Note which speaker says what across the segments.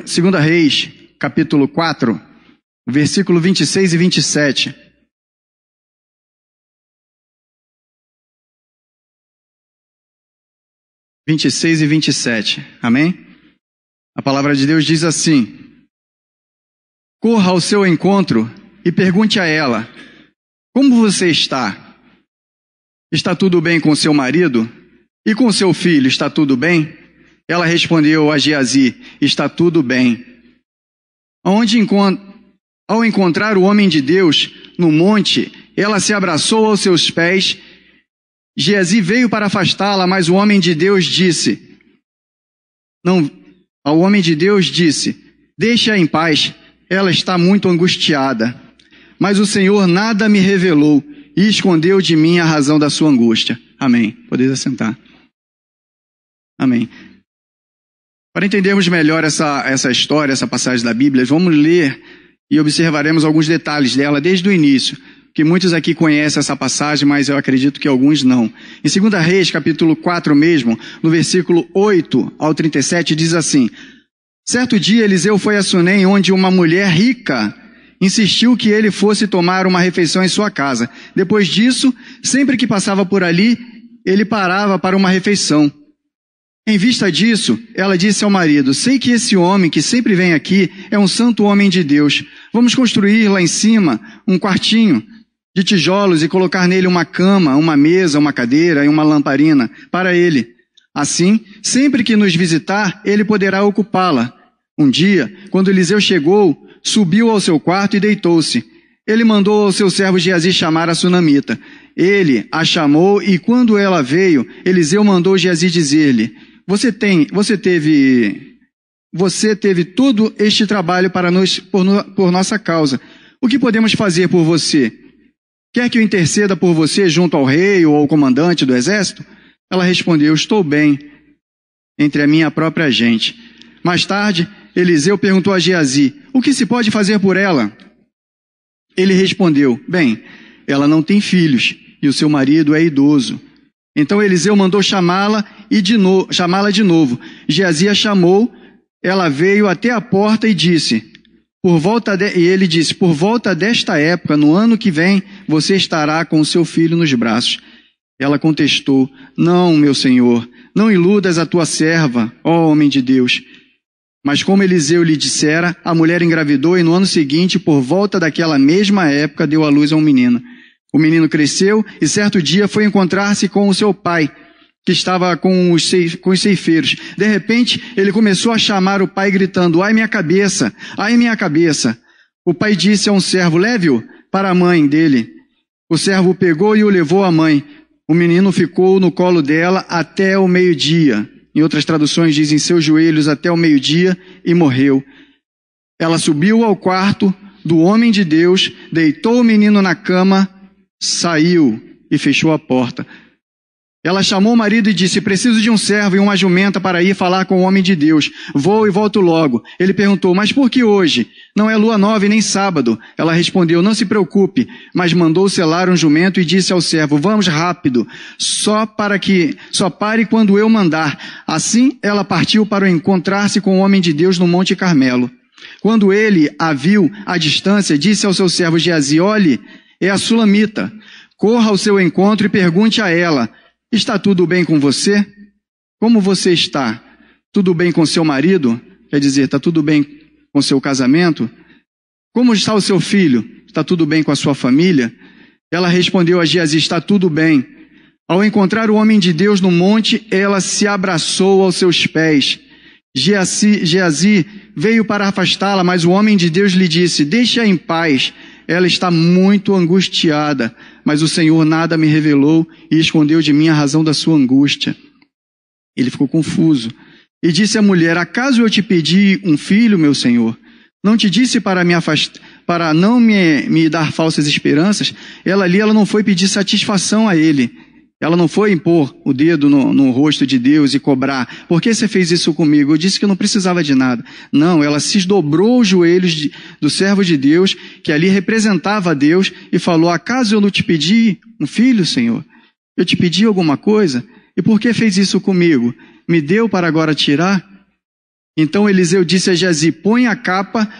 Speaker 1: Segunda Reis, capítulo 4, versículo 26 e 27. (26 e 27). Amém? A palavra de Deus diz assim: corra ao seu encontro e pergunte a ela: como você está? Está tudo bem com seu marido? E com seu filho está tudo bem? Ela respondeu a Geazi: está tudo bem. Ao encontrar o homem de Deus no monte, ela se abraçou aos seus pés. Geazi veio para afastá-la, mas o homem de Deus disse: deixa-a em paz, ela está muito angustiada. Mas o Senhor nada me revelou e escondeu de mim a razão da sua angústia. Amém. Podeis assentar. Amém. Para entendermos melhor essa história, essa passagem da Bíblia, vamos ler e observaremos alguns detalhes dela desde o início, que muitos aqui conhecem essa passagem, mas eu acredito que alguns não. Em 2 Reis, capítulo 4 mesmo, no versículo 8 ao 37, diz assim: certo dia Eliseu foi a Sunem, onde uma mulher rica insistiu que ele fosse tomar uma refeição em sua casa. Depois disso, sempre que passava por ali, ele parava para uma refeição. Em vista disso, ela disse ao marido: sei que esse homem que sempre vem aqui é um santo homem de Deus. Vamos construir lá em cima um quartinho de tijolos e colocar nele uma cama, uma mesa, uma cadeira e uma lamparina para ele. Assim, sempre que nos visitar, ele poderá ocupá-la. Um dia, quando Eliseu chegou, subiu ao seu quarto e deitou-se. Ele mandou ao seu servo Geazi chamar a sunamita. Ele a chamou e quando ela veio, Eliseu mandou Geazi dizer-lhe: Você teve todo este trabalho por nossa causa. O que podemos fazer por você? Quer que eu interceda por você junto ao rei ou ao comandante do exército? Ela respondeu: estou bem entre a minha própria gente. Mais tarde, Eliseu perguntou a Geazi: o que se pode fazer por ela? Ele respondeu: bem, ela não tem filhos e o seu marido é idoso. Então Eliseu mandou chamá-la de novo. Geazi a chamou, ela veio até a porta e disse: ele disse: por volta desta época, no ano que vem, você estará com o seu filho nos braços. Ela contestou: não, meu senhor, não iludas a tua serva, ó homem de Deus. Mas como Eliseu lhe dissera, a mulher engravidou e no ano seguinte, por volta daquela mesma época, deu à luz a um menino. O menino cresceu e certo dia foi encontrar-se com o seu pai, que estava com os ceifeiros. De repente, ele começou a chamar o pai, gritando: ai minha cabeça, ai minha cabeça. O pai disse a um servo: leve-o para a mãe dele. O servo o pegou e o levou à mãe. O menino ficou no colo dela até o meio-dia. Em outras traduções dizem seus joelhos até o meio-dia, e morreu. Ela subiu ao quarto do homem de Deus, deitou o menino na cama, saiu e fechou a porta. Ela chamou o marido e disse: preciso de um servo e uma jumenta para ir falar com o homem de Deus. Vou e volto logo. Ele perguntou: mas por que hoje? Não é lua nova e nem sábado. Ela respondeu: não se preocupe. Mas mandou selar um jumento e disse ao servo: vamos rápido, só pare quando eu mandar. Assim ela partiu para encontrar-se com o homem de Deus no Monte Carmelo. Quando ele a viu à distância, disse ao seu servo Geazi: olhe, é a sulamita. Corra ao seu encontro e pergunte a ela: está tudo bem com você? Como você está? Tudo bem com seu marido? Quer dizer, está tudo bem com seu casamento? Como está o seu filho? Está tudo bem com a sua família? Ela respondeu a Geazi: está tudo bem. Ao encontrar o homem de Deus no monte, ela se abraçou aos seus pés. Geazi veio para afastá-la, mas o homem de Deus lhe disse: deixa-a em paz. Ela está muito angustiada, mas o Senhor nada me revelou e escondeu de mim a razão da sua angústia. Ele ficou confuso e disse à mulher: acaso eu te pedi um filho, meu senhor? Não te disse para não me dar falsas esperanças? Ela não foi pedir satisfação a ele. Ela não foi impor o dedo no rosto de Deus e cobrar: por que você fez isso comigo? Eu disse que eu não precisava de nada. Não, ela se dobrou os joelhos do servo de Deus, que ali representava a Deus, e falou: acaso eu não te pedi um filho, Senhor? Eu te pedi alguma coisa? E por que fez isso comigo? Me deu para agora tirar? Então Eliseu disse a Geazi: põe a capa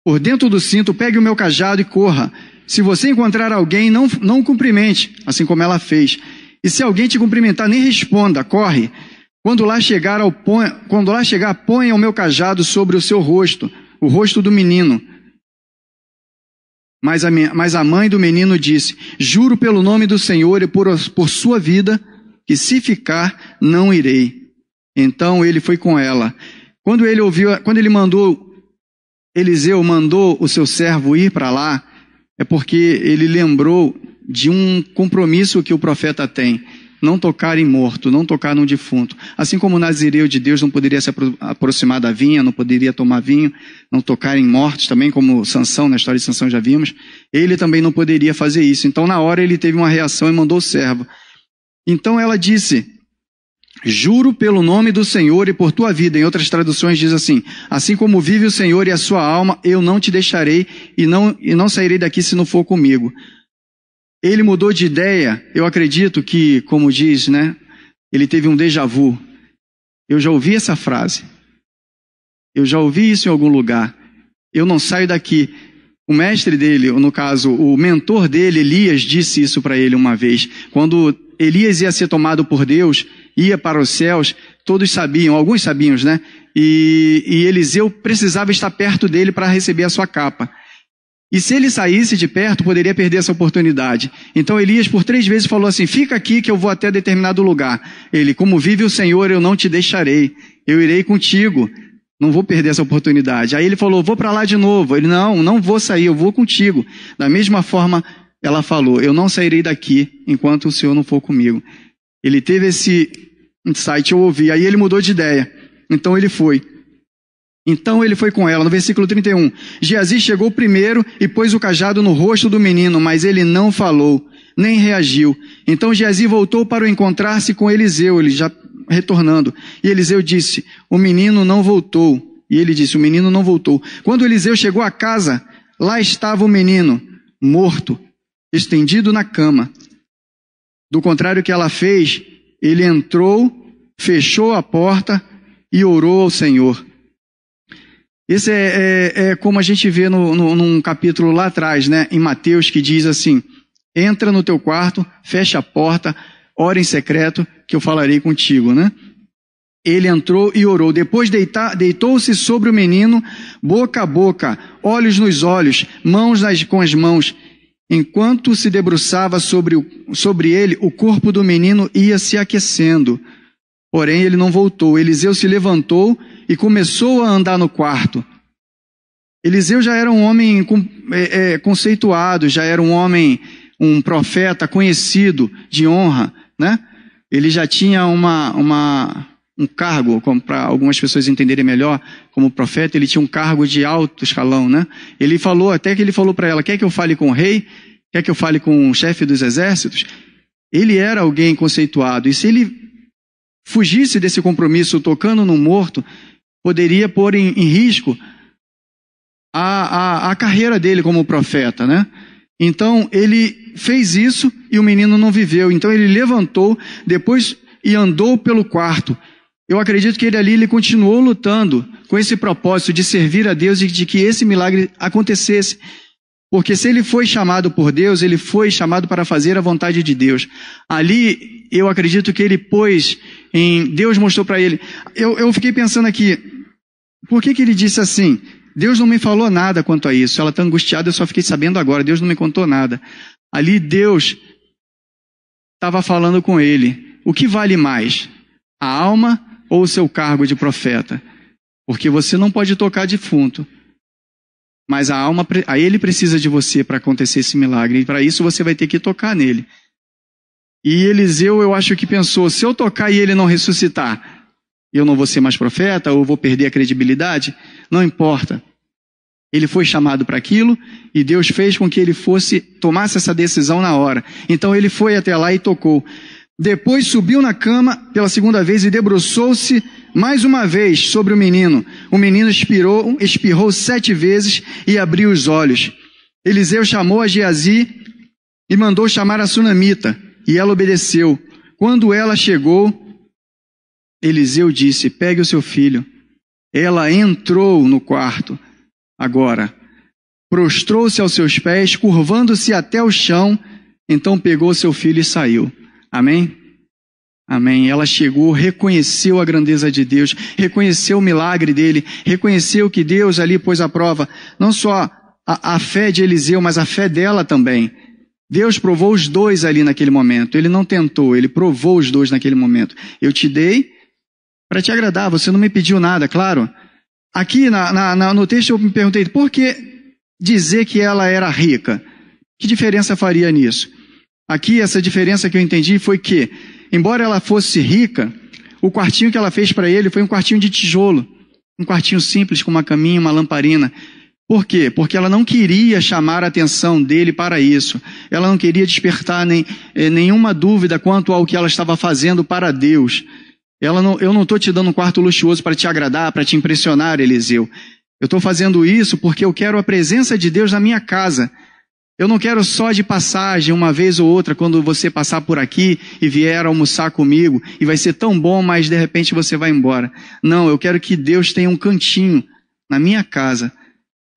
Speaker 1: por dentro do cinto, pegue o meu cajado e corra. Se você encontrar alguém, não cumprimente, assim como ela fez. E se alguém te cumprimentar, nem responda, corre. Quando lá chegar, ponha o meu cajado sobre o seu rosto, o rosto do menino. Mas a mãe do menino disse: juro pelo nome do Senhor e por sua vida, que se ficar, não irei. Então ele foi com ela. Quando Eliseu mandou o seu servo ir para lá, é porque ele lembrou de um compromisso que o profeta tem: não tocar em morto, não tocar num defunto. Assim como o nazireu de Deus não poderia se aproximar da vinha, não poderia tomar vinho, não tocar em mortos, também como Sansão, na história de Sansão já vimos, ele também não poderia fazer isso. Então na hora ele teve uma reação e mandou o servo. Então ela disse: juro pelo nome do Senhor e por tua vida. Em outras traduções diz assim: assim como vive o Senhor e a sua alma, eu não te deixarei e não sairei daqui se não for comigo. Ele mudou de ideia. Eu acredito que, como diz, né, ele teve um déjà vu. Eu já ouvi essa frase. Eu já ouvi isso em algum lugar. Eu não saio daqui. O mestre dele, no caso, o mentor dele, Elias, disse isso para ele uma vez. Quando Elias ia ser tomado por Deus, ia para os céus, todos sabiam, alguns sabiam, né? E Eliseu precisava estar perto dele para receber a sua capa. E se ele saísse de perto, poderia perder essa oportunidade. Então Elias por 3 vezes falou assim: fica aqui que eu vou até determinado lugar. Ele: como vive o Senhor, eu não te deixarei. Eu irei contigo. Não vou perder essa oportunidade. Aí ele falou: vou para lá de novo. Ele: não vou sair, eu vou contigo. Da mesma forma, ela falou: eu não sairei daqui enquanto o Senhor não for comigo. Ele teve esse insight, eu ouvi. Aí ele mudou de ideia. Então ele foi com ela. No versículo 31, Geazi chegou primeiro e pôs o cajado no rosto do menino, mas ele não falou, nem reagiu. Então Geazi voltou para encontrar-se com Eliseu, ele já retornando. E Eliseu disse: o menino não voltou. E ele disse: o menino não voltou. Quando Eliseu chegou à casa, lá estava o menino, morto, estendido na cama. Do contrário que ela fez, ele entrou, fechou a porta e orou ao Senhor. Esse é como a gente vê num capítulo lá atrás, né, em Mateus, que diz assim: entra no teu quarto, fecha a porta, ora em secreto, que eu falarei contigo, né? Ele entrou e orou. Depois deitou-se sobre o menino, boca a boca, olhos nos olhos, mãos com as mãos. Enquanto se debruçava sobre ele, o corpo do menino ia se aquecendo. Porém, ele não voltou. Eliseu se levantou e começou a andar no quarto. Eliseu já era um homem conceituado, já era um homem, um profeta conhecido, de honra, né? Ele já tinha um cargo, como para algumas pessoas entenderem melhor, como profeta, ele tinha um cargo de alto escalão, né? Ele falou para ela: quer que eu fale com o rei? Quer que eu fale com o chefe dos exércitos? Ele era alguém conceituado, e se ele fugisse desse compromisso tocando no morto, poderia pôr em risco a carreira dele como profeta, né? Então ele fez isso e o menino não viveu. Então ele levantou depois e andou pelo quarto. Eu acredito que ele continuou lutando com esse propósito de servir a Deus e de que esse milagre acontecesse. Porque se ele foi chamado por Deus, ele foi chamado para fazer a vontade de Deus. Ali, eu acredito que ele pôs Deus mostrou para ele. Eu fiquei pensando aqui, por que ele disse assim? Deus não me falou nada quanto a isso. Ela está angustiada, eu só fiquei sabendo agora. Deus não me contou nada. Ali Deus estava falando com ele. O que vale mais? A alma ou o seu cargo de profeta? Porque você não pode tocar defunto. Mas a ele precisa de você para acontecer esse milagre. E para isso você vai ter que tocar nele. E Eliseu, eu acho que pensou: se eu tocar e ele não ressuscitar, eu não vou ser mais profeta ou vou perder a credibilidade? Não importa. Ele foi chamado para aquilo e Deus fez com que ele tomasse essa decisão na hora. Então ele foi até lá e tocou. Depois subiu na cama pela segunda vez e debruçou-se mais uma vez sobre o menino. O menino espirrou 7 vezes e abriu os olhos. Eliseu chamou a Geazi e mandou chamar a sunamita, e ela obedeceu. Quando ela chegou, Eliseu disse: pegue o seu filho. Ela entrou no quarto. Agora, prostrou-se aos seus pés, curvando-se até o chão, então pegou seu filho e saiu. Amém? Amém. Ela chegou, reconheceu a grandeza de Deus, reconheceu o milagre dele, reconheceu que Deus ali pôs à prova não só a fé de Eliseu, mas a fé dela também. Deus provou os dois ali naquele momento. Ele não tentou, ele provou os dois naquele momento. Eu te dei para te agradar, você não me pediu nada, claro. Aqui no texto eu me perguntei, por que dizer que ela era rica? Que diferença faria nisso? Aqui essa diferença que eu entendi foi que, embora ela fosse rica, o quartinho que ela fez para ele foi um quartinho de tijolo. Um quartinho simples, com uma caminha, uma lamparina. Por quê? Porque ela não queria chamar a atenção dele para isso. Ela não queria despertar nenhuma dúvida quanto ao que ela estava fazendo para Deus. Eu não estou te dando um quarto luxuoso para te agradar, para te impressionar, Eliseu. Eu estou fazendo isso porque eu quero a presença de Deus na minha casa. Eu não quero só de passagem, uma vez ou outra, quando você passar por aqui e vier almoçar comigo, e vai ser tão bom, mas de repente você vai embora. Não, eu quero que Deus tenha um cantinho na minha casa,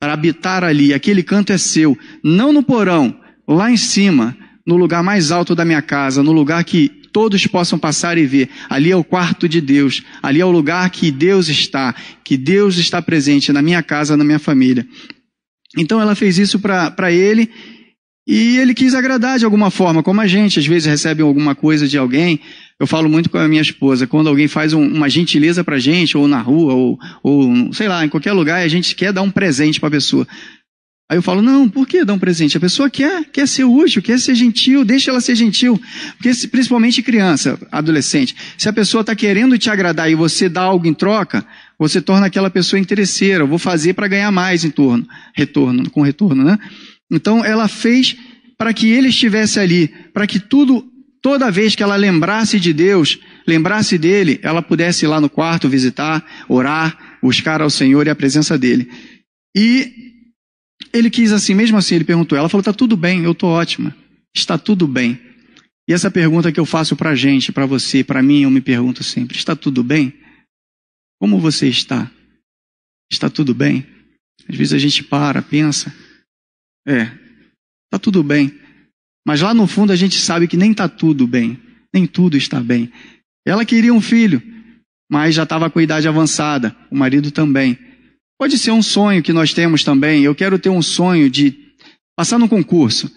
Speaker 1: para habitar ali. Aquele canto é seu, não no porão, lá em cima, no lugar mais alto da minha casa, no lugar que todos possam passar e ver. Ali é o quarto de Deus, ali é o lugar que Deus está presente na minha casa, na minha família. Então ela fez isso para ele, e ele quis agradar de alguma forma, como a gente às vezes recebe alguma coisa de alguém. Eu falo muito com a minha esposa, quando alguém faz uma gentileza pra gente, ou na rua, ou sei lá, em qualquer lugar, a gente quer dar um presente para a pessoa. Aí eu falo, não, por que dar um presente? A pessoa quer ser útil, quer ser gentil, deixa ela ser gentil. Porque principalmente criança, adolescente, se a pessoa está querendo te agradar e você dá algo em troca, você torna aquela pessoa interesseira. Eu vou fazer para ganhar mais com retorno, né? Então ela fez para que ele estivesse ali, para que toda vez que ela lembrasse de Deus, lembrasse dele, ela pudesse ir lá no quarto, visitar, orar, buscar ao Senhor e a presença dele. E ele quis assim, mesmo assim, ele perguntou, ela falou, está tudo bem, eu estou ótima, está tudo bem. E essa pergunta que eu faço para a gente, para você, para mim, eu me pergunto sempre, está tudo bem? Como você está? Está tudo bem? Às vezes a gente pensa, está tudo bem. Mas lá no fundo a gente sabe que nem está tudo bem, nem tudo está bem. Ela queria um filho, mas já estava com idade avançada, o marido também. Pode ser um sonho que nós temos também. Eu quero ter um sonho de passar no concurso.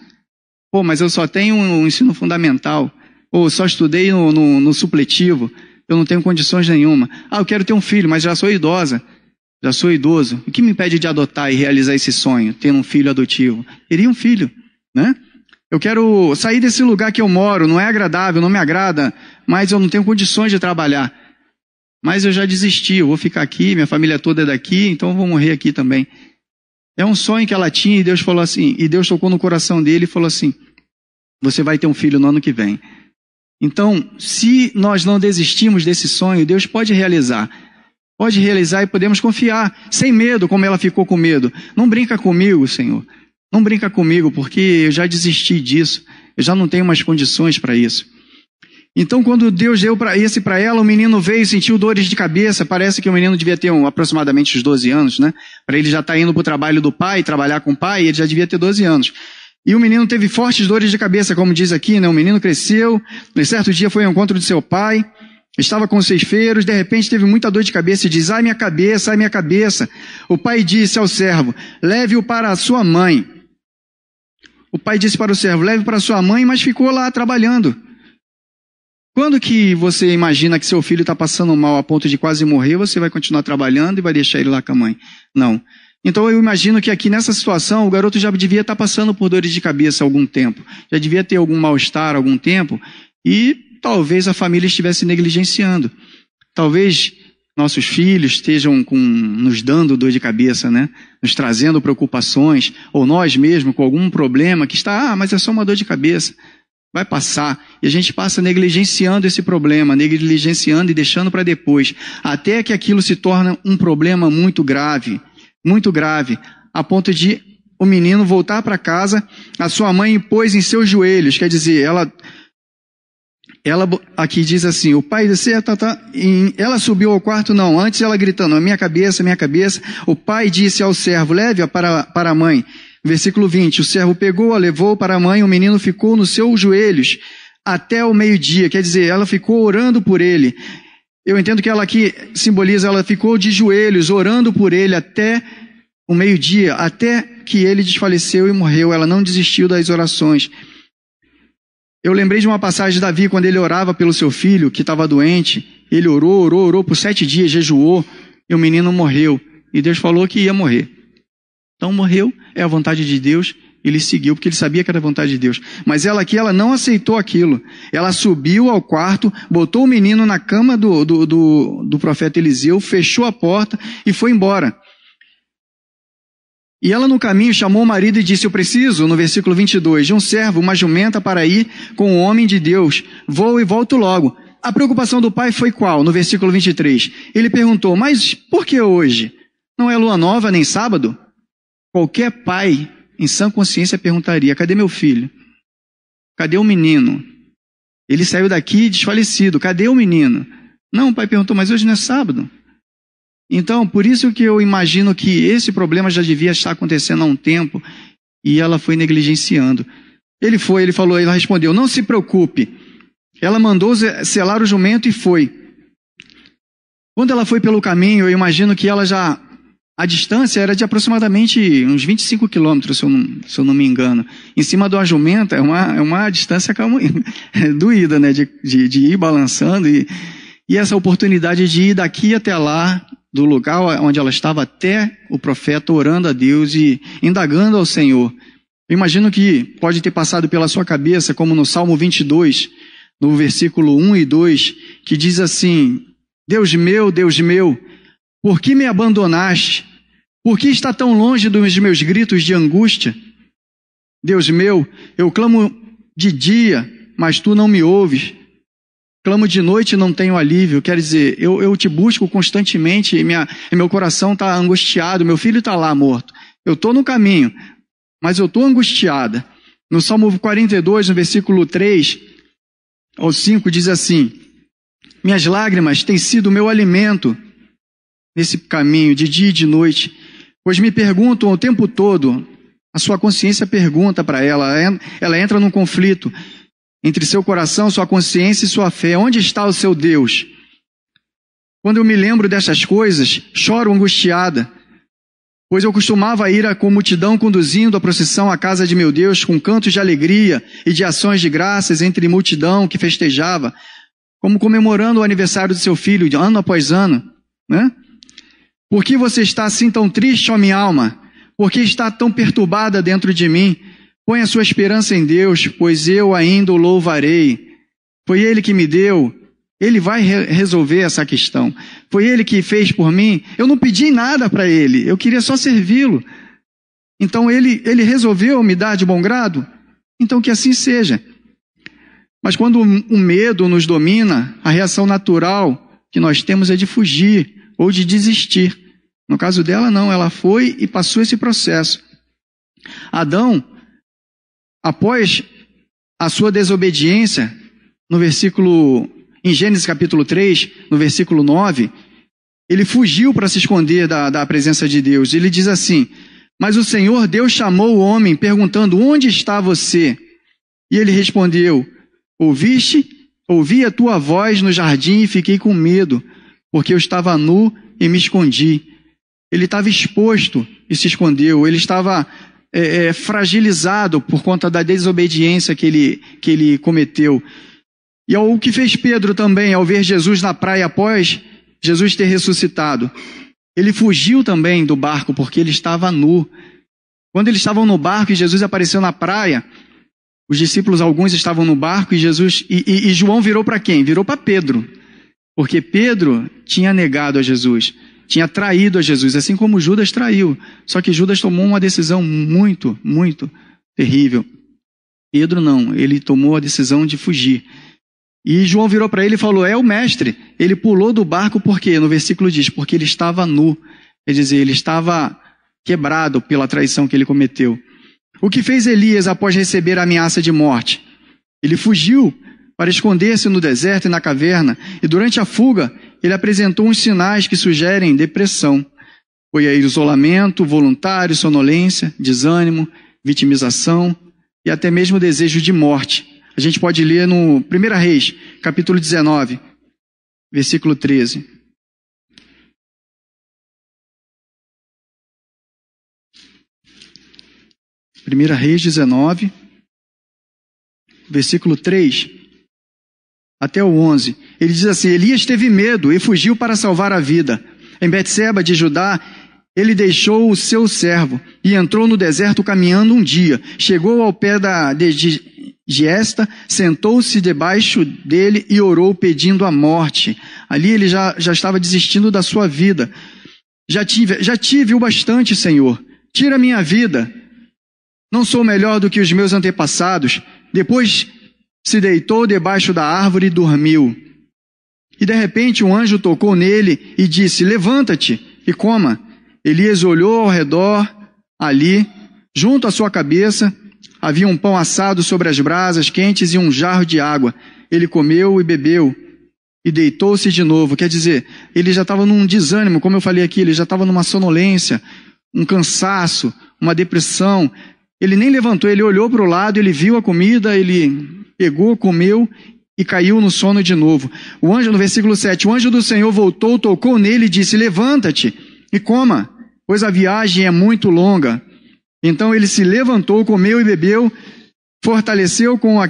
Speaker 1: Mas eu só tenho um ensino fundamental. Ou só estudei no supletivo. Eu não tenho condições nenhuma. Eu quero ter um filho, mas já sou idosa. Já sou idoso. O que me impede de adotar e realizar esse sonho? Ter um filho adotivo. Queria um filho, né? Eu quero sair desse lugar que eu moro. Não é agradável, não me agrada. Mas eu não tenho condições de trabalhar. Mas eu já desisti, eu vou ficar aqui, minha família toda é daqui, então eu vou morrer aqui também. É um sonho que ela tinha e Deus falou assim, e Deus tocou no coração dele e falou assim, você vai ter um filho no ano que vem. Então, se nós não desistimos desse sonho, Deus pode realizar. Pode realizar e podemos confiar, sem medo, como ela ficou com medo. Não brinca comigo, Senhor. Não brinca comigo, porque eu já desisti disso. Eu já não tenho mais condições para isso. Então, quando Deus deu para ela, o menino veio e sentiu dores de cabeça. Parece que o menino devia ter aproximadamente uns 12 anos, né? Para ele já estar indo para o trabalho do pai, trabalhar com o pai, ele já devia ter 12 anos. E o menino teve fortes dores de cabeça, como diz aqui, né? O menino cresceu, em certo dia foi ao encontro de seu pai, estava com os ceifeiros, de repente teve muita dor de cabeça e diz, ai minha cabeça, ai minha cabeça. O pai disse ao servo, leve-o para a sua mãe. O pai disse para o servo, leve para a sua mãe, mas ficou lá trabalhando. Quando que você imagina que seu filho está passando mal a ponto de quase morrer, você vai continuar trabalhando e vai deixar ele lá com a mãe? Não. Então eu imagino que aqui nessa situação o garoto já devia estar passando por dores de cabeça há algum tempo. Já devia ter algum mal-estar há algum tempo e talvez a família estivesse negligenciando. Talvez nossos filhos estejam nos dando dor de cabeça, né? Nos trazendo preocupações, ou nós mesmos com algum problema que está, mas é só uma dor de cabeça. Vai passar, e a gente passa negligenciando esse problema, negligenciando e deixando para depois, até que aquilo se torna um problema muito grave, a ponto de o menino voltar para casa, a sua mãe pôs em seus joelhos, quer dizer, Ela aqui diz assim, o pai disse, ela subiu ao quarto, não, antes ela gritando, minha cabeça, minha cabeça. O pai disse ao servo, leve-a para a mãe. Versículo 20, o servo pegou-a, levou para a mãe, o menino ficou nos seus joelhos até o meio-dia, quer dizer, ela ficou orando por ele. Eu entendo que ela aqui simboliza, ela ficou de joelhos, orando por ele até o meio-dia, até que ele desfaleceu e morreu. Ela não desistiu das orações. Eu lembrei de uma passagem de Davi, quando ele orava pelo seu filho, que estava doente. Ele orou por 7 dias, jejuou, e o menino morreu. E Deus falou que ia morrer. Então morreu, é a vontade de Deus, ele seguiu, porque ele sabia que era a vontade de Deus. Mas ela aqui, ela não aceitou aquilo. Ela subiu ao quarto, botou o menino na cama do profeta Eliseu, fechou a porta e foi embora. E ela no caminho chamou o marido e disse, eu preciso, no versículo 22, de um servo, uma jumenta para ir com o homem de Deus. Vou e volto logo. A preocupação do pai foi qual? No versículo 23. Ele perguntou, mas por que hoje? Não é lua nova nem sábado? Qualquer pai, em sã consciência, perguntaria, cadê meu filho? Cadê o menino? Ele saiu daqui desfalecido, cadê o menino? Não, o pai perguntou, mas hoje não é sábado. Então, por isso que eu imagino que esse problema já devia estar acontecendo há um tempo e ela foi negligenciando. Ela respondeu, não se preocupe. Ela mandou selar o jumento e foi. Quando ela foi pelo caminho, eu imagino que a distância era de aproximadamente uns 25 quilômetros, se eu não me engano. Em cima de uma jumenta é uma distância doída, né? De ir balançando e essa oportunidade de ir daqui até lá, do lugar onde ela estava até o profeta orando a Deus e indagando ao Senhor. Eu imagino que pode ter passado pela sua cabeça, como no Salmo 22, no versículo 1 e 2, que diz assim, Deus meu, por que me abandonaste? Por que está tão longe dos meus gritos de angústia? Deus meu, eu clamo de dia, mas tu não me ouves. Clamo de noite e não tenho alívio. Quer dizer, eu te busco constantemente e meu coração está angustiado. Meu filho está lá morto. Eu estou no caminho, mas eu estou angustiada. No Salmo 42, no versículo 3 ao 5, diz assim, minhas lágrimas têm sido meu alimento nesse caminho, de dia e de noite, pois me perguntam o tempo todo. A sua consciência pergunta para ela entra num conflito entre seu coração, sua consciência e sua fé. Onde está o seu Deus? Quando eu me lembro dessas coisas, choro angustiada, pois eu costumava ir com multidão conduzindo a procissão à casa de meu Deus, com cantos de alegria e de ações de graças entre multidão que festejava, como comemorando o aniversário do seu filho, ano após ano, né? Por que você está assim tão triste, ó minha alma? Por que está tão perturbada dentro de mim? Põe a sua esperança em Deus, pois eu ainda o louvarei. Foi Ele que me deu, Ele vai resolver essa questão. Foi Ele que fez por mim, eu não pedi nada para Ele, eu queria só servi-lo. Então Ele resolveu me dar de bom grado, então que assim seja. Mas quando o medo nos domina, a reação natural que nós temos é de fugir ou de desistir. No caso dela não, ela foi e passou esse processo. Adão, após a sua desobediência, em Gênesis capítulo 3, no versículo 9, ele fugiu para se esconder da presença de Deus. Ele diz assim, mas o Senhor Deus chamou o homem, perguntando, onde está você? E ele respondeu, ouvi a tua voz no jardim e fiquei com medo, porque eu estava nu e me escondi. Ele estava exposto e se escondeu, ele estava fragilizado por conta da desobediência que ele cometeu. E o que fez Pedro também, ao ver Jesus na praia após Jesus ter ressuscitado, ele fugiu também do barco porque ele estava nu. Quando eles estavam no barco e Jesus apareceu na praia, os discípulos, alguns estavam no barco e João virou para quem? Virou para Pedro, porque Pedro tinha negado a Jesus, tinha traído a Jesus, assim como Judas traiu. Só que Judas tomou uma decisão muito, muito terrível. Pedro não, ele tomou a decisão de fugir. E João virou para ele e falou, é o mestre. Ele pulou do barco porque, no versículo diz, porque ele estava nu. Quer dizer, ele estava quebrado pela traição que ele cometeu. O que fez Elias após receber a ameaça de morte? Ele fugiu para esconder-se no deserto e na caverna, e durante a fuga, ele apresentou uns sinais que sugerem depressão. Foi aí isolamento voluntário, sonolência, desânimo, vitimização e até mesmo desejo de morte. A gente pode ler no 1 Reis, capítulo 19, versículo 13. Primeira Reis 19, versículo 3 até o 11. Ele diz assim: Elias teve medo e fugiu para salvar a vida. Em Betseba de Judá, ele deixou o seu servo e entrou no deserto caminhando um dia. Chegou ao pé de Giesta, sentou-se debaixo dele e orou pedindo a morte. Ali ele já estava desistindo da sua vida. Já tive o bastante, Senhor. Tira minha vida. Não sou melhor do que os meus antepassados. Depois se deitou debaixo da árvore e dormiu. E de repente um anjo tocou nele e disse: levanta-te e coma. Elias olhou ao redor. Ali, junto à sua cabeça, havia um pão assado sobre as brasas quentes e um jarro de água. Ele comeu e bebeu e deitou-se de novo. Quer dizer, ele já estava num desânimo, como eu falei aqui, ele já estava numa sonolência, um cansaço, uma depressão. Ele nem levantou, ele olhou para o lado, ele viu a comida, ele pegou, comeu e caiu no sono de novo. O anjo, no versículo 7, o anjo do Senhor voltou, tocou nele e disse: levanta-te e coma, pois a viagem é muito longa. Então ele se levantou, comeu e bebeu, se fortaleceu com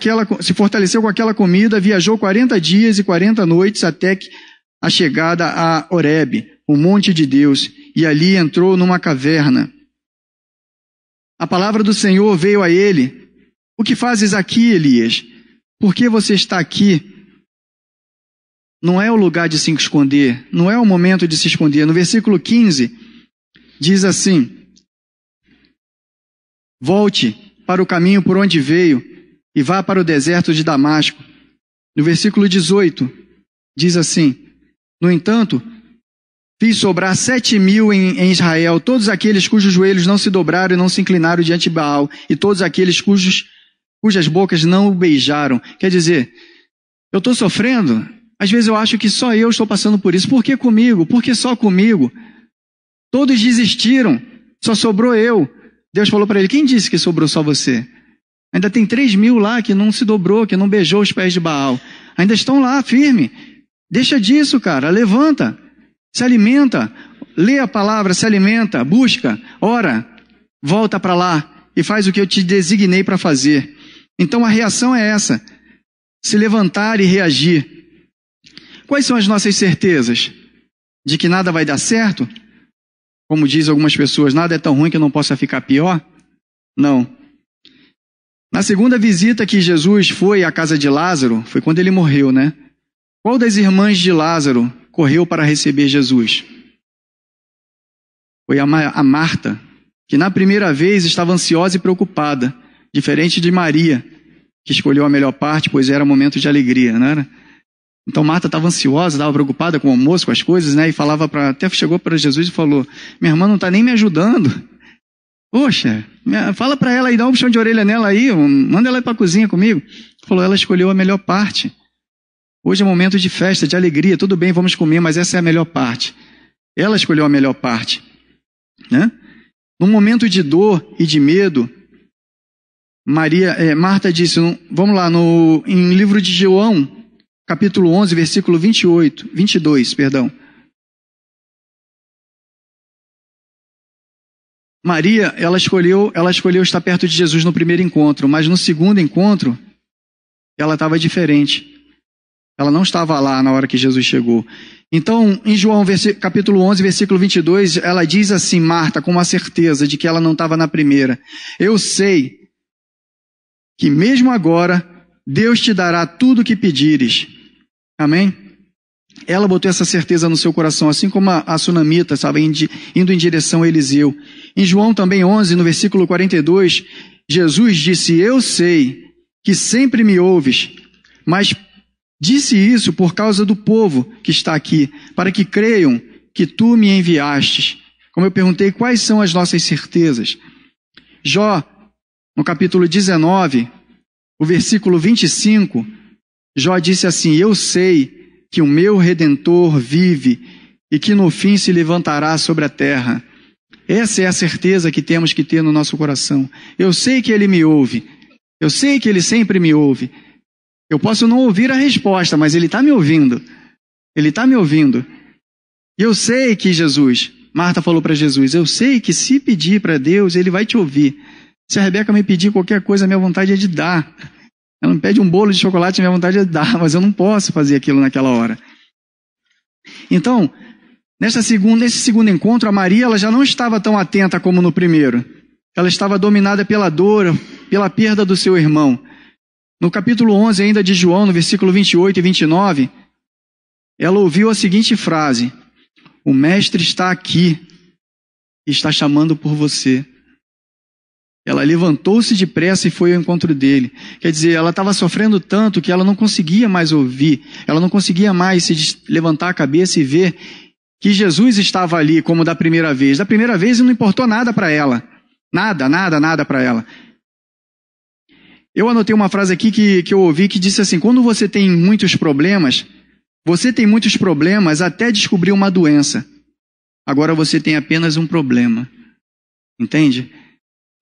Speaker 1: aquela comida, viajou 40 dias e 40 noites até a chegada a Horebe, o monte de Deus, e ali entrou numa caverna. A palavra do Senhor veio a ele: o que fazes aqui, Elias? Por que você está aqui? Não é o lugar de se esconder, não é o momento de se esconder. No versículo 15, diz assim: volte para o caminho por onde veio e vá para o deserto de Damasco. No versículo 18, diz assim: no entanto, fiz sobrar 7.000 em Israel, todos aqueles cujos joelhos não se dobraram e não se inclinaram diante de Baal, e todos aqueles cujas bocas não o beijaram. Quer dizer, eu estou sofrendo, às vezes eu acho que só eu estou passando por isso. Por que comigo? Por que só comigo? Todos desistiram, só sobrou eu. Deus falou para ele: quem disse que sobrou só você? Ainda tem 3.000 lá que não se dobrou, que não beijou os pés de Baal. Ainda estão lá, firme. Deixa disso, cara, levanta. Se alimenta, lê a palavra, se alimenta, busca, ora, volta para lá e faz o que eu te designei para fazer. Então a reação é essa: se levantar e reagir. Quais são as nossas certezas? De que nada vai dar certo? Como diz algumas pessoas, nada é tão ruim que não possa ficar pior? Não. Na segunda visita que Jesus foi à casa de Lázaro, foi quando ele morreu, né? Qual das irmãs de Lázaro correu para receber Jesus? Foi a Marta, que na primeira vez estava ansiosa e preocupada, diferente de Maria, que escolheu a melhor parte, pois era um momento de alegria, não era? Então Marta estava ansiosa, estava preocupada com o almoço, com as coisas, né? E até chegou para Jesus e falou: minha irmã não está nem me ajudando. Poxa, fala para ela aí, dá um puxão de orelha nela aí, manda ela ir para a cozinha comigo. Falou: ela escolheu a melhor parte. Hoje é momento de festa, de alegria, tudo bem, vamos comer, mas essa é a melhor parte. Ela escolheu a melhor parte, né? Num momento de dor e de medo, Marta disse, vamos lá, em livro de João, capítulo 11, versículo 22, perdão. Maria, ela escolheu estar perto de Jesus no primeiro encontro, mas no segundo encontro, ela estava diferente. Ela não estava lá na hora que Jesus chegou. Então, em João capítulo 11, versículo 22, ela diz assim, Marta, com uma certeza de que ela não estava na primeira: eu sei que mesmo agora, Deus te dará tudo o que pedires. Amém? Ela botou essa certeza no seu coração, assim como a sunamita estava indo em direção a Eliseu. Em João também 11, no versículo 42, Jesus disse, eu sei que sempre me ouves, mas disse isso por causa do povo que está aqui, para que creiam que tu me enviastes. Como eu perguntei, quais são as nossas certezas? Jó, no capítulo 19, o versículo 25, Jó disse assim: eu sei que o meu Redentor vive e que no fim se levantará sobre a terra. Essa é a certeza que temos que ter no nosso coração. Eu sei que Ele me ouve. Eu sei que Ele sempre me ouve. Eu posso não ouvir a resposta, mas Ele está me ouvindo. Ele está me ouvindo. E eu sei que Marta falou para Jesus, eu sei que se pedir para Deus, Ele vai te ouvir. Se a Rebeca me pedir qualquer coisa, a minha vontade é de dar. Ela me pede um bolo de chocolate, a minha vontade é de dar, mas eu não posso fazer aquilo naquela hora. Então, nesse segundo encontro, a Maria ela já não estava tão atenta como no primeiro. Ela estava dominada pela dor, pela perda do seu irmão. No capítulo 11 ainda de João, no versículo 28 e 29, ela ouviu a seguinte frase: o mestre está aqui e está chamando por você. Ela levantou-se depressa e foi ao encontro dele. Quer dizer, ela estava sofrendo tanto que ela não conseguia mais ouvir, ela não conseguia mais levantar a cabeça e ver que Jesus estava ali como da primeira vez. Da primeira vez não importou nada para ela. Nada para ela. Eu anotei uma frase aqui que eu ouvi que disse assim: quando você tem muitos problemas até descobrir uma doença. Agora você tem apenas um problema. Entende?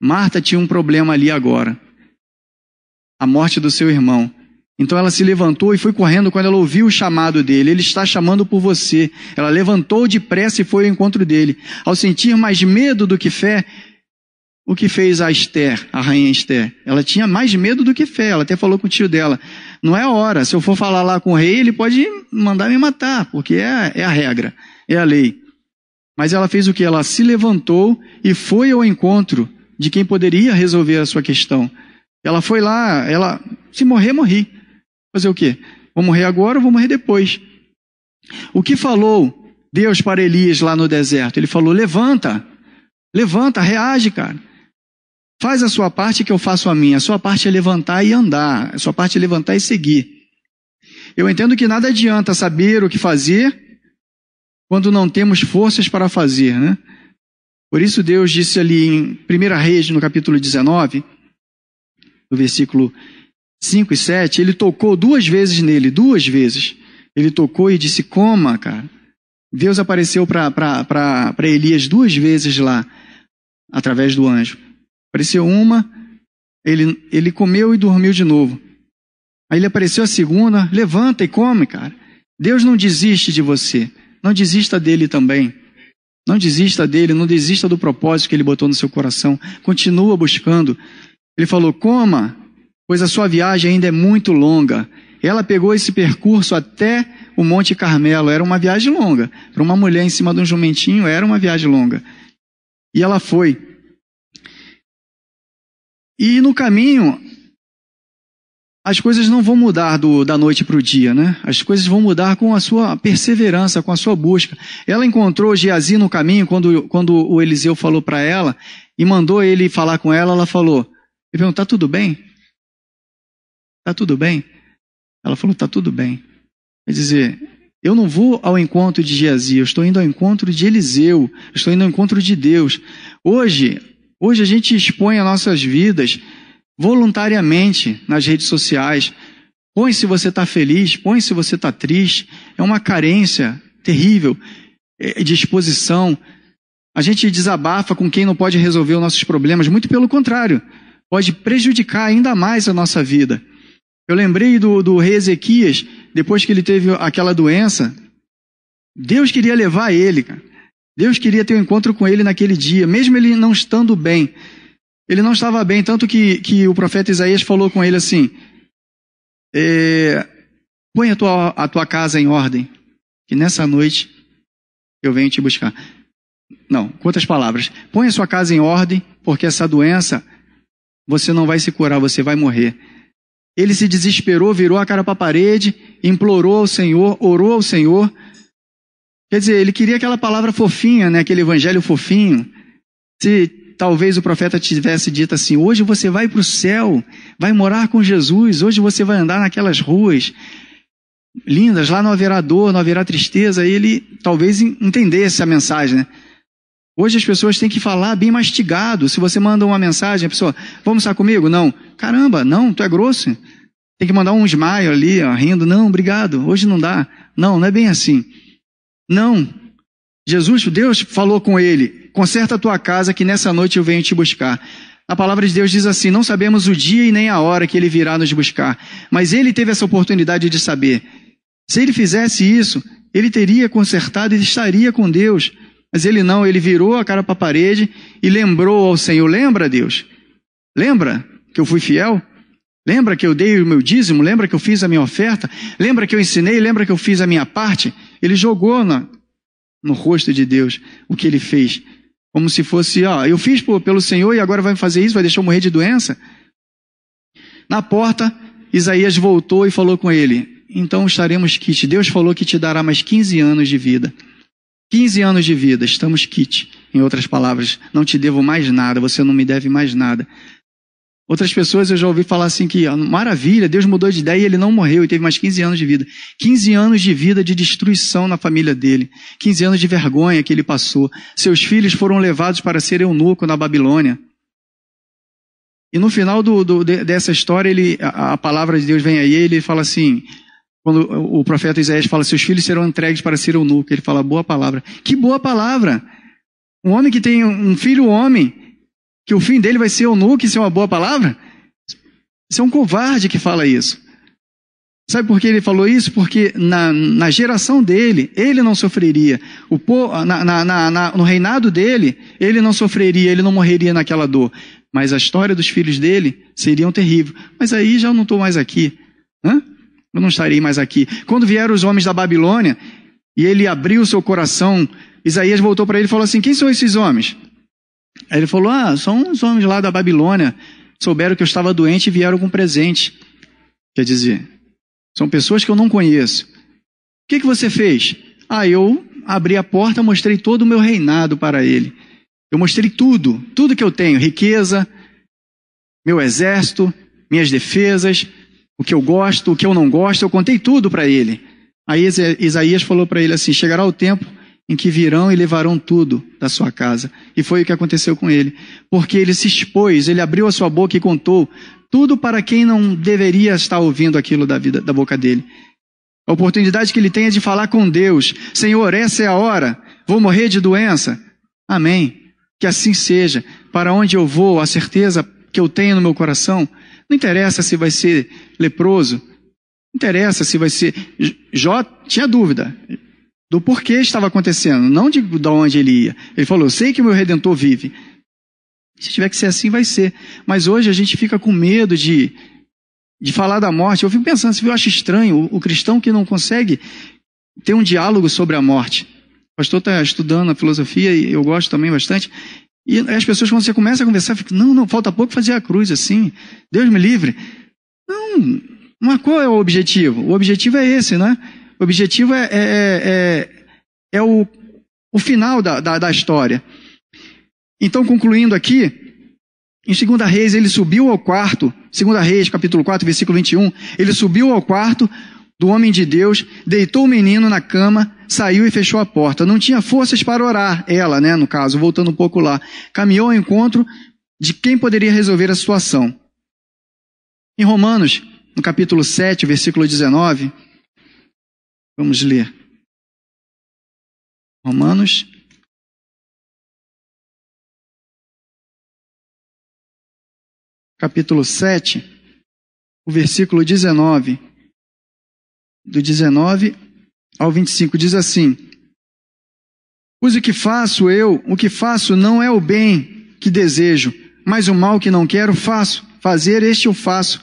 Speaker 1: Marta tinha um problema ali agora. A morte do seu irmão. Então ela se levantou e foi correndo quando ela ouviu o chamado dele. Ele está chamando por você. Ela levantou depressa e foi ao encontro dele. Ao sentir mais medo do que fé, o que fez a Esther, a rainha Esther? Ela tinha mais medo do que fé. Ela até falou com o tio dela: não é a hora, se eu for falar lá com o rei, ele pode mandar me matar, porque é a regra, é a lei. Mas ela fez o que? Ela se levantou e foi ao encontro de quem poderia resolver a sua questão. Ela foi lá, se morrer, morri. Fazer o quê? Vou morrer agora ou vou morrer depois? O que falou Deus para Elias lá no deserto? Ele falou: levanta, reage, cara. Faz a sua parte que eu faço a minha. A sua parte é levantar e andar. A sua parte é levantar e seguir. Eu entendo que nada adianta saber o que fazer quando não temos forças para fazer, né? Por isso Deus disse ali em 1 Reis, no capítulo 19, no versículo 5 e 7, Ele tocou 2 vezes nele, 2 vezes. Ele tocou e disse: coma, cara. Deus apareceu para Elias 2 vezes lá, através do anjo. Apareceu uma, ele comeu e dormiu de novo. Aí ele apareceu a segunda: levanta e come, cara. Deus não desiste de você. Não desista dele também. Não desista dele, não desista do propósito que ele botou no seu coração. Continua buscando. Ele falou: coma, pois a sua viagem ainda é muito longa. Ela pegou esse percurso até o Monte Carmelo. Era uma viagem longa. Para uma mulher em cima de um jumentinho, era uma viagem longa. E ela foi. E no caminho, as coisas não vão mudar da noite para o dia, né? As coisas vão mudar com a sua perseverança, com a sua busca. Ela encontrou Geazi no caminho, quando o Eliseu falou para ela, e mandou ele falar com ela, ela falou, ele perguntou: tá tudo bem? Tá tudo bem? Ela falou: tá tudo bem. Quer dizer, eu não vou ao encontro de Geazi, eu estou indo ao encontro de Eliseu, eu estou indo ao encontro de Deus. Hoje a gente expõe as nossas vidas voluntariamente nas redes sociais. Põe se você está feliz, põe se você está triste. É uma carência terrível de exposição. A gente desabafa com quem não pode resolver os nossos problemas. Muito pelo contrário, pode prejudicar ainda mais a nossa vida. Eu lembrei do rei Ezequias, depois que ele teve aquela doença. Deus queria levar ele, cara. Deus queria ter um encontro com ele naquele dia, mesmo ele não estando bem. Ele não estava bem, tanto que o profeta Isaías falou com ele assim: põe a tua casa em ordem, que nessa noite eu venho te buscar. Não, com outras palavras, põe a sua casa em ordem, porque essa doença, você não vai se curar, você vai morrer. Ele se desesperou, virou a cara para a parede, implorou ao Senhor, orou ao Senhor. Quer dizer, ele queria aquela palavra fofinha, né? Aquele evangelho fofinho. Se talvez o profeta tivesse dito assim: hoje você vai para o céu, vai morar com Jesus, hoje você vai andar naquelas ruas lindas, lá não haverá dor, não haverá tristeza. E ele talvez entendesse a mensagem, né? Hoje as pessoas têm que falar bem mastigado. Se você manda uma mensagem, a pessoa: vamos estar comigo? Não. Caramba, não, tu é grosso. tem que mandar um smile ali, ó, rindo. Não, obrigado, hoje não dá. Não é bem assim. Não. Deus falou com ele, conserta a tua casa que nessa noite eu venho te buscar. A palavra de Deus diz assim, não sabemos o dia e nem a hora que ele virá nos buscar. Mas ele teve essa oportunidade de saber. Se ele fizesse isso, ele teria consertado e estaria com Deus. Mas ele não, ele virou a cara para a parede e lembrou ao Senhor. Lembra, Deus? Lembra que eu fui fiel? Lembra que eu dei o meu dízimo? Lembra que eu fiz a minha oferta? Lembra que eu ensinei? Lembra que eu fiz a minha parte? Ele jogou no rosto de Deus o que ele fez. Como se fosse, eu fiz pelo Senhor e agora vai fazer isso, vai deixar eu morrer de doença? Na porta, Isaías voltou e falou com ele, então estaremos quites. Deus falou que te dará mais 15 anos de vida. 15 anos de vida, estamos quites. Em outras palavras, não te devo mais nada, você não me deve mais nada. Outras pessoas eu já ouvi falar assim que, maravilha, Deus mudou de ideia e ele não morreu e teve mais 15 anos de vida. 15 anos de vida de destruição na família dele. 15 anos de vergonha que ele passou. Seus filhos foram levados para ser eunuco na Babilônia. E no final dessa história, a palavra de Deus vem aí e ele fala assim, quando o profeta Isaías fala, seus filhos serão entregues para ser eunuco. Ele fala, boa palavra. Que boa palavra! Um homem que tem um filho homem, que o fim dele vai ser eunuco, isso é uma boa palavra? Isso é um covarde que fala isso. Sabe por que ele falou isso? Porque na geração dele, ele não sofreria. No reinado dele, ele não sofreria, ele não morreria naquela dor. Mas a história dos filhos dele seria terrível. Mas aí já não estou mais aqui. Eu não estarei mais aqui. Quando vieram os homens da Babilônia, e ele abriu o seu coração, Isaías voltou para ele e falou assim, quem são esses homens? Aí ele falou, são os homens lá da Babilônia, souberam que eu estava doente e vieram com presente. Quer dizer, são pessoas que eu não conheço. O que você fez? Eu abri a porta, mostrei todo o meu reinado para ele. Eu mostrei tudo que eu tenho, riqueza, meu exército, minhas defesas, o que eu gosto, o que eu não gosto, eu contei tudo para ele. Aí Isaías falou para ele assim, chegará o tempo em que virão e levarão tudo da sua casa. E foi o que aconteceu com ele. Porque ele se expôs, ele abriu a sua boca e contou tudo para quem não deveria estar ouvindo aquilo da boca dele. A oportunidade que ele tem é de falar com Deus. Senhor, essa é a hora, vou morrer de doença. Amém. Que assim seja. Para onde eu vou, a certeza que eu tenho no meu coração, não interessa se vai ser leproso, não interessa se vai ser... Jó tinha dúvida do porquê estava acontecendo, não de onde ele ia. Ele falou, eu sei que o meu Redentor vive. Se tiver que ser assim, vai ser. Mas hoje a gente fica com medo de falar da morte. Eu fico pensando, eu acho estranho o cristão que não consegue ter um diálogo sobre a morte. O pastor está estudando a filosofia e eu gosto também bastante. E as pessoas, quando você começa a conversar, ficam, não, falta pouco fazer a cruz assim. Deus me livre. Não, mas qual é o objetivo? O objetivo é esse, né? O objetivo é o final da história. Então, concluindo aqui, em 2 Reis, ele subiu ao quarto, 2 Reis, capítulo 4, versículo 21, ele subiu ao quarto do homem de Deus, deitou o menino na cama, saiu e fechou a porta. Não tinha forças para orar, ela, né, no caso, voltando um pouco lá. Caminhou ao encontro de quem poderia resolver a situação. Em Romanos, no capítulo 7, versículo 19, vamos ler. Romanos, capítulo 7, o versículo 19, do 19 ao 25, diz assim: pois o que faço não é o bem que desejo, mas o mal que não quero faço, fazer este eu faço.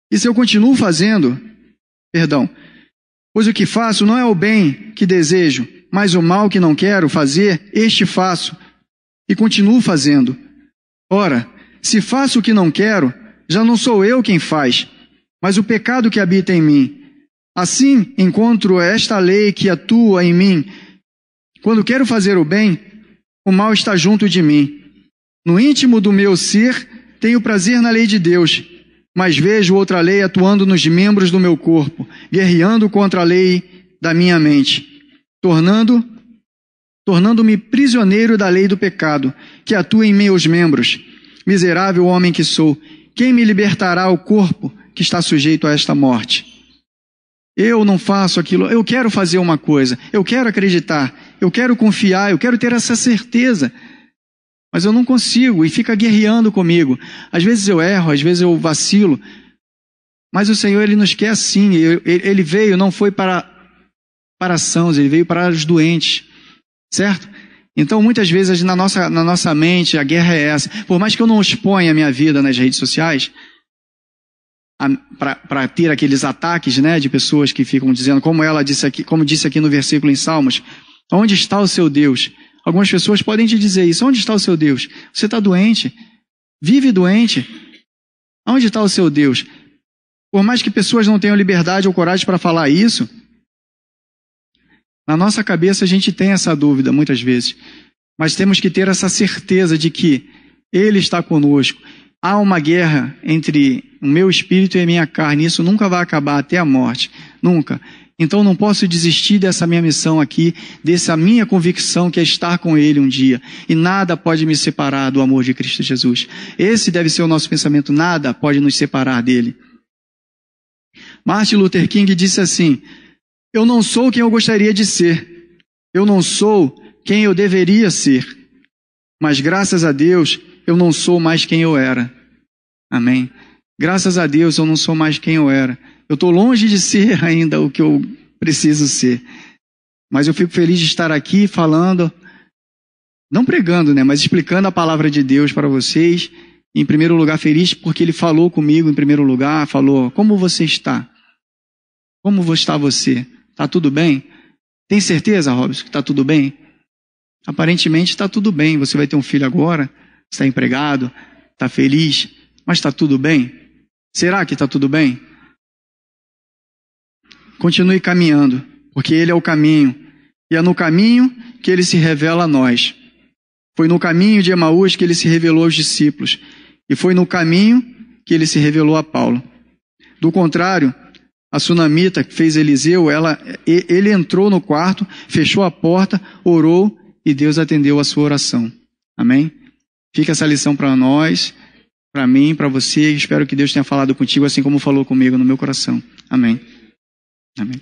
Speaker 1: E se eu continuo fazendo, pois o que faço não é o bem que desejo, mas o mal que não quero fazer, este faço, e continuo fazendo. Ora, se faço o que não quero, já não sou eu quem faz, mas o pecado que habita em mim. Assim, encontro esta lei que atua em mim. Quando quero fazer o bem, o mal está junto de mim. No íntimo do meu ser, tenho prazer na lei de Deus, mas vejo outra lei atuando nos membros do meu corpo, guerreando contra a lei da minha mente, tornando-me prisioneiro da lei do pecado, que atua em meus membros. Miserável homem que sou, quem me libertará o corpo que está sujeito a esta morte. Eu não faço aquilo, eu quero fazer uma coisa, eu quero acreditar, eu quero confiar, eu quero ter essa certeza, mas eu não consigo e fica guerreando comigo. Às vezes eu erro, às vezes eu vacilo, mas o Senhor, Ele nos quer assim. Ele veio, não foi para sãos, Ele veio para os doentes, certo? Então, muitas vezes, na nossa mente, a guerra é essa. Por mais que eu não exponha a minha vida nas redes sociais, para ter aqueles ataques, né, de pessoas que ficam dizendo, como disse aqui no versículo em Salmos, onde está o seu Deus? Algumas pessoas podem te dizer isso, onde está o seu Deus? Você está doente, vive doente, onde está o seu Deus? Por mais que pessoas não tenham liberdade ou coragem para falar isso, na nossa cabeça a gente tem essa dúvida muitas vezes, mas temos que ter essa certeza de que Ele está conosco. Há uma guerra entre o meu espírito e a minha carne, isso nunca vai acabar até a morte, nunca. Então não posso desistir dessa minha missão aqui, dessa minha convicção que é estar com Ele um dia, e nada pode me separar do amor de Cristo Jesus. Esse deve ser o nosso pensamento, nada pode nos separar dele. Martin Luther King disse assim: eu não sou quem eu gostaria de ser, eu não sou quem eu deveria ser, mas graças a Deus eu não sou mais quem eu era. Amém? Graças a Deus eu não sou mais quem eu era. Eu estou longe de ser ainda o que eu preciso ser, mas eu fico feliz de estar aqui falando, não pregando, né, mas explicando a palavra de Deus para vocês. Em primeiro lugar, feliz porque Ele falou comigo em primeiro lugar, falou: como você está? Como está você? Está tudo bem? Tem certeza, Robson, que está tudo bem? Aparentemente está tudo bem. Você vai ter um filho agora, está empregado, está feliz, mas está tudo bem? Será que está tudo bem? Continue caminhando, porque Ele é o caminho. E é no caminho que Ele se revela a nós. Foi no caminho de Emaús que Ele se revelou aos discípulos. E foi no caminho que Ele se revelou a Paulo. Do contrário, a sunamita que fez Eliseu, ele entrou no quarto, fechou a porta, orou e Deus atendeu a sua oração. Amém? Fica essa lição para nós, para mim, para você. Espero que Deus tenha falado contigo assim como falou comigo no meu coração. Amém. Amém.